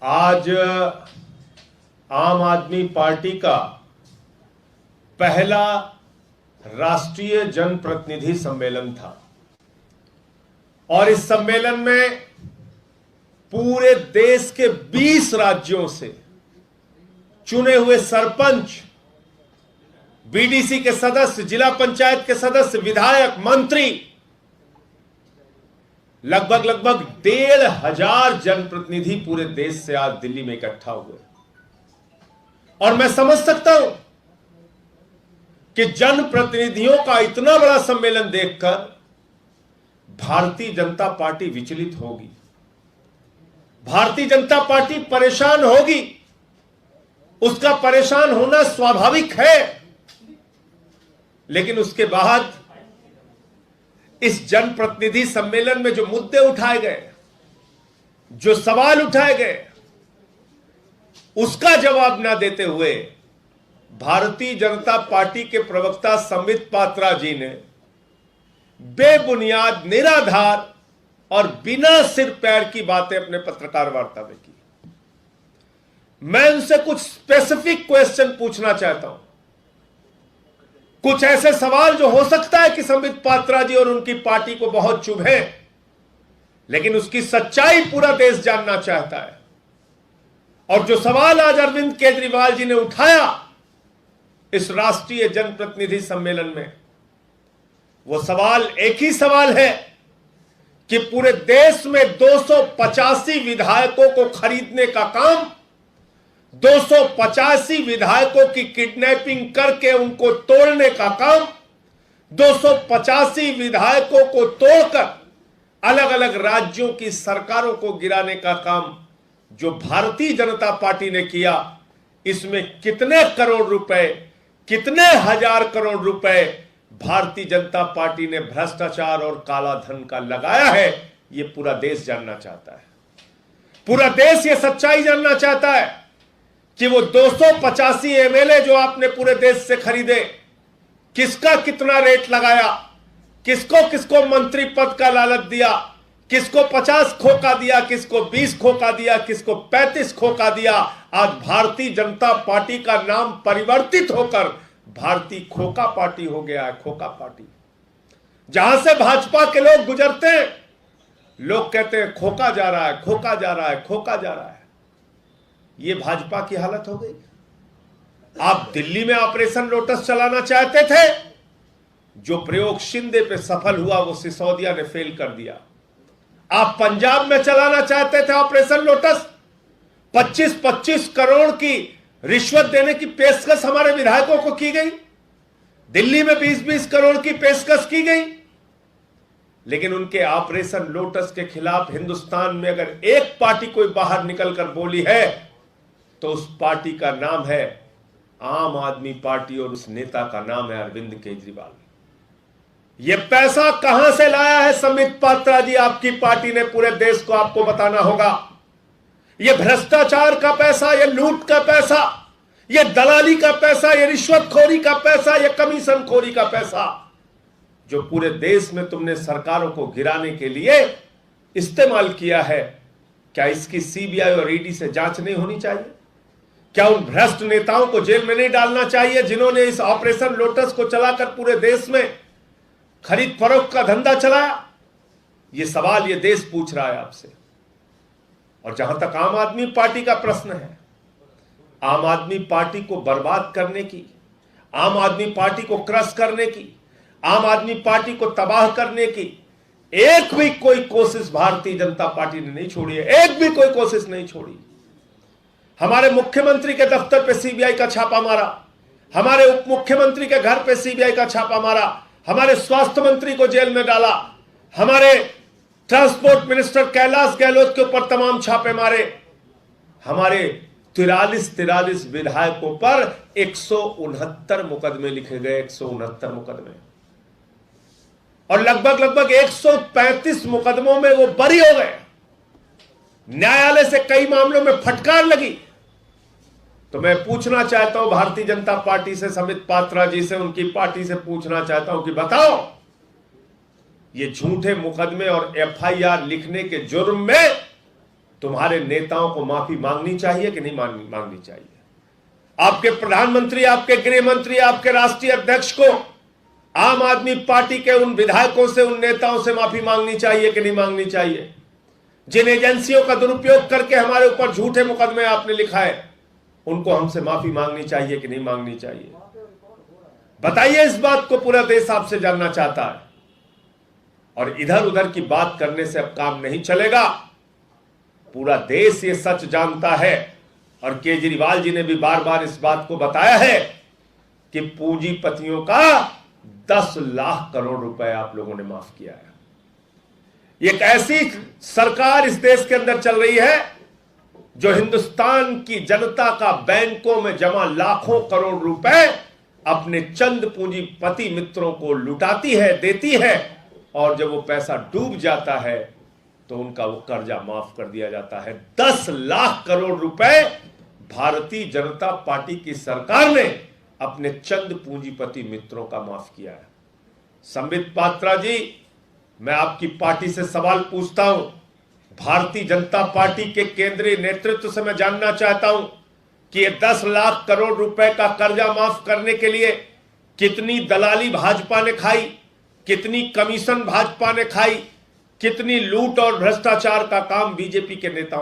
आज आम आदमी पार्टी का पहला राष्ट्रीय जनप्रतिनिधि सम्मेलन था और इस सम्मेलन में पूरे देश के 20 राज्यों से चुने हुए सरपंच, बीडीसी के सदस्य, जिला पंचायत के सदस्य, विधायक, मंत्री, लगभग 1,500 जनप्रतिनिधि पूरे देश से आज दिल्ली में इकट्ठा हुए। और मैं समझ सकता हूं कि जनप्रतिनिधियों का इतना बड़ा सम्मेलन देखकर भारतीय जनता पार्टी विचलित होगी, भारतीय जनता पार्टी परेशान होगी। उसका परेशान होना स्वाभाविक है, लेकिन उसके बाद इस जनप्रतिनिधि सम्मेलन में जो मुद्दे उठाए गए, जो सवाल उठाए गए, उसका जवाब ना देते हुए भारतीय जनता पार्टी के प्रवक्ता संबित पात्रा जी ने बेबुनियाद, निराधार और बिना सिर पैर की बातें अपने पत्रकार वार्ता में की। मैं उनसे कुछ स्पेसिफिक क्वेश्चन पूछना चाहता हूं, कुछ ऐसे सवाल जो हो सकता है कि संबित पात्रा जी और उनकी पार्टी को बहुत चुभे, लेकिन उसकी सच्चाई पूरा देश जानना चाहता है। और जो सवाल आज अरविंद केजरीवाल जी ने उठाया इस राष्ट्रीय जनप्रतिनिधि सम्मेलन में, वो सवाल एक ही सवाल है कि पूरे देश में 285 विधायकों को खरीदने का काम, 285 विधायकों की किडनैपिंग करके उनको तोड़ने का काम, 285 विधायकों को तोड़कर अलग अलग राज्यों की सरकारों को गिराने का काम जो भारतीय जनता पार्टी ने किया, इसमें कितने करोड़ रुपए, कितने हजार करोड़ रुपए भारतीय जनता पार्टी ने भ्रष्टाचार और काला धन का लगाया है, यह पूरा देश जानना चाहता है। पूरा देश यह सच्चाई जानना चाहता है कि वो 285 एमएलए जो आपने पूरे देश से खरीदे, किसका कितना रेट लगाया, किसको किसको मंत्री पद का लालच दिया, किसको 50 खोखा दिया, किसको 20 खोखा दिया, किसको 35 खोखा दिया। आज भारतीय जनता पार्टी का नाम परिवर्तित होकर भारतीय खोखा पार्टी हो गया है। खोखा पार्टी, जहां से भाजपा के लोग गुजरते हैं, लोग कहते हैं खोखा जा रहा है, खोखा जा रहा है, खोखा जा रहा है। ये भाजपा की हालत हो गई। आप दिल्ली में ऑपरेशन लोटस चलाना चाहते थे, जो प्रयोग शिंदे पे सफल हुआ वो सिसोदिया ने फेल कर दिया। आप पंजाब में चलाना चाहते थे ऑपरेशन लोटस, 25-25 करोड़ की रिश्वत देने की पेशकश हमारे विधायकों को की गई, दिल्ली में 20-20 करोड़ की पेशकश की गई। लेकिन उनके ऑपरेशन लोटस के खिलाफ हिंदुस्तान में अगर एक पार्टी कोई बाहर निकलकर बोली है तो उस पार्टी का नाम है आम आदमी पार्टी और उस नेता का नाम है अरविंद केजरीवाल। यह पैसा कहां से लाया है संबित पात्रा जी? आपकी पार्टी ने पूरे देश को आपको बताना होगा। यह भ्रष्टाचार का पैसा, यह लूट का पैसा, यह दलाली का पैसा, यह रिश्वतखोरी का पैसा, यह कमीशन खोरी का पैसा जो पूरे देश में तुमने सरकारों को गिराने के लिए इस्तेमाल किया है, क्या इसकी सीबीआई और ईडी से जांच नहीं होनी चाहिए? क्या उन भ्रष्ट नेताओं को जेल में नहीं डालना चाहिए जिन्होंने इस ऑपरेशन लोटस को चलाकर पूरे देश में खरीद फरोख्त का धंधा चलाया? यह सवाल यह देश पूछ रहा है आपसे। और जहां तक आम आदमी पार्टी का प्रश्न है, आम आदमी पार्टी को बर्बाद करने की, आम आदमी पार्टी को क्रश करने की, आम आदमी पार्टी को तबाह करने की एक भी कोई कोशिश भारतीय जनता पार्टी ने नहीं छोड़ी है। एक भी कोई कोशिश नहीं छोड़ी। हमारे मुख्यमंत्री के दफ्तर पे सीबीआई का छापा मारा, हमारे उप मुख्यमंत्री के घर पे सीबीआई का छापा मारा, हमारे स्वास्थ्य मंत्री को जेल में डाला, हमारे ट्रांसपोर्ट मिनिस्टर कैलाश गहलोत के ऊपर तमाम छापे मारे, हमारे 43 विधायकों पर 169 मुकदमे लिखे गए, 169 मुकदमे, और लगभग 135 मुकदमों में वो बरी हो गए। न्यायालय से कई मामलों में फटकार लगी। तो मैं पूछना चाहता हूं भारतीय जनता पार्टी से, संबित पात्रा जी से, उनकी पार्टी से पूछना चाहता हूं कि बताओ, ये झूठे मुकदमे और एफआईआर लिखने के जुर्म में तुम्हारे नेताओं को माफी मांगनी चाहिए कि नहीं मांगनी चाहिए? आपके प्रधानमंत्री, आपके गृह मंत्री, आपके राष्ट्रीय अध्यक्ष को आम आदमी पार्टी के उन विधायकों से, उन नेताओं से माफी मांगनी चाहिए कि नहीं मांगनी चाहिए? जिन एजेंसियों का दुरुपयोग करके हमारे ऊपर झूठे मुकदमे आपने लिखा है, उनको हमसे माफी मांगनी चाहिए कि नहीं मांगनी चाहिए? बताइए, इस बात को पूरा देश आपसे जानना चाहता है। और इधर उधर की बात करने से अब काम नहीं चलेगा। पूरा देश ये सच जानता है और केजरीवाल जी ने भी बार बार इस बात को बताया है कि पूंजीपतियों का 10 लाख करोड़ रुपए आप लोगों ने माफ किया है। एक ऐसी सरकार इस देश के अंदर चल रही है जो हिंदुस्तान की जनता का बैंकों में जमा लाखों करोड़ रुपए अपने चंद पूंजीपति मित्रों को लुटाती है, देती है, और जब वो पैसा डूब जाता है तो उनका वो कर्जा माफ कर दिया जाता है। 10 लाख करोड़ रुपए भारतीय जनता पार्टी की सरकार ने अपने चंद पूंजीपति मित्रों का माफ किया है। संबित पात्रा जी, मैं आपकी पार्टी से सवाल पूछता हूं, भारतीय जनता पार्टी के केंद्रीय नेतृत्व से मैं जानना चाहता हूं कि ये 10 लाख करोड़ रुपए का कर्जा माफ करने के लिए कितनी दलाली भाजपा ने खाई, कितनी कमीशन भाजपा ने खाई, कितनी लूट और भ्रष्टाचार का काम बीजेपी के नेताओं